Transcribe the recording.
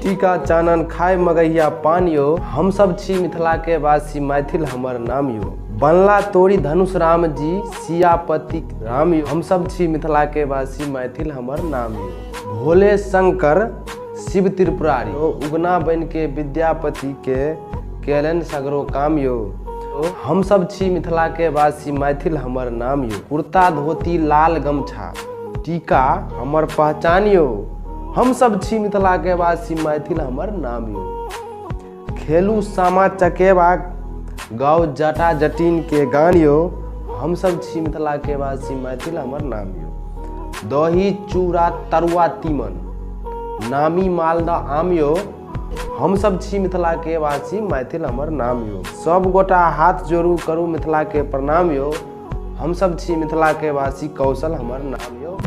टीका चानन खाय मगहिया पान यो। हम सब छी मिथिला के वासी मैथिल हमर नाम यो। बनला तोरी धनुष राम जी सियापति राम यो। हम सब छी मिथिला के वासी मैथिल हमर नाम यो। भोले शंकर शिव त्रिपुरारी उगना बन के विद्यापति के केलन सगरो काम यो। हम सब छी मिथिला के वासी मैथिल हमर नाम यो। कुर्ता धोती लाल गमछा टीका हमर पहचान यो। हम सब छी मिथिला के वासी मैथिल हमर नाम यो। खेलू सामा चकेबा गाओ जटा जटिन के गान यो। हम सब छी मिथिला के वासी मैथिल हमर नाम यो। दही चूड़ा तरुआ तीमन नामी मालदह आम यो। हम सब छी मिथिला के वासी मैथिल हमर नाम यो। सब गोटा हाथ जोड़ू करू मिथिला के प्रणाम यो। हम सब छी मिथिला के वासी कौशल हमर नाम यो।